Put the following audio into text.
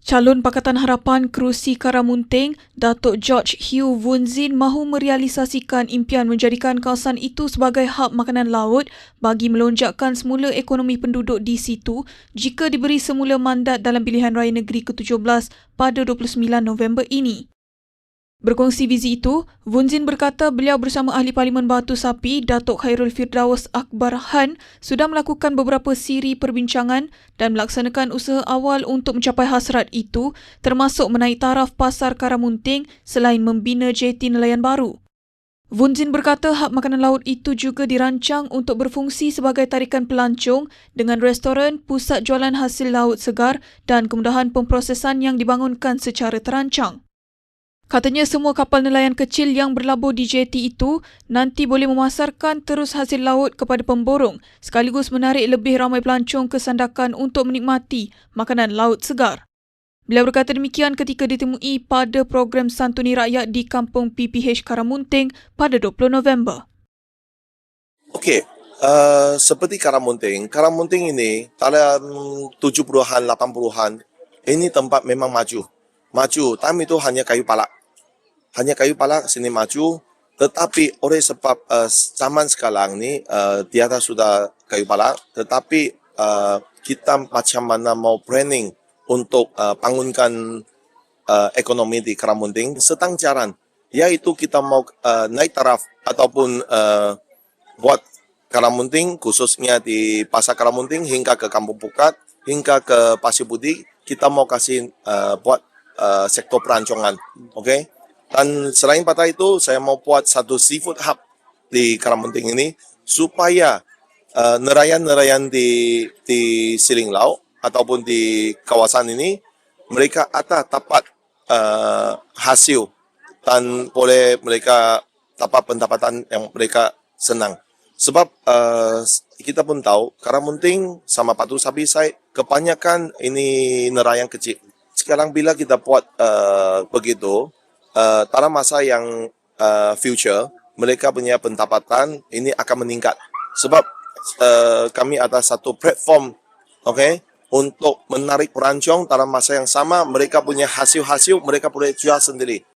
Calon Pakatan Harapan Kerusi Karamunting, Datuk George Hugh Wunzin mahu merealisasikan impian menjadikan kawasan itu sebagai hub makanan laut bagi melonjakkan semula ekonomi penduduk di situ jika diberi semula mandat dalam pilihan raya negeri ke-17 pada 29 November ini. Berkongsi vizi itu, Wunzin berkata beliau bersama Ahli Parlimen Batu Sapi, Datuk Khairul Firdaus Akbar Han sudah melakukan beberapa siri perbincangan dan melaksanakan usaha awal untuk mencapai hasrat itu termasuk menaik taraf pasar Karamunting selain membina jeti nelayan baru. Wunzin berkata hub makanan laut itu juga dirancang untuk berfungsi sebagai tarikan pelancong dengan restoran, pusat jualan hasil laut segar dan kemudahan pemprosesan yang dibangunkan secara terancang. Katanya semua kapal nelayan kecil yang berlabuh di jeti itu nanti boleh memasarkan terus hasil laut kepada pemborong sekaligus menarik lebih ramai pelancong ke sandakan untuk menikmati makanan laut segar. Beliau berkata demikian ketika ditemui pada program Santuni Rakyat di Kampung PPH Karamunting pada 20 November. Okey, seperti Karamunting ini dalam 70-an, 80-an, ini tempat memang maju. Time itu hanya kayu palak. Sini maju, tetapi oleh sebab zaman sekarang ni tiada sudah kayu palak, tetapi kita macam mana mau planning untuk bangunkan ekonomi di Karamunting setang jalan, iaitu kita mau naik taraf ataupun buat Karamunting khususnya di Pasar Karamunting hingga ke Kampung Pukat, hingga ke Pasir Putih, kita mau kasih buat sektor perancongan, okey. Dan selain pada itu, saya mau buat satu seafood hub di Karamunting ini supaya nelayan-nelayan di Siling Laut ataupun di kawasan ini mereka dapat hasil dan boleh mereka dapat pendapatan yang mereka senang. Sebab kita pun tahu Karamunting sama Batu Sapi Side kebanyakan ini nelayan kecil. Sekarang bila kita buat begitu, dalam masa yang future, mereka punya pendapatan ini akan meningkat. Sebab kami ada satu platform, okay, untuk menarik perancong dalam masa yang sama, mereka punya hasil-hasil, mereka boleh jual sendiri.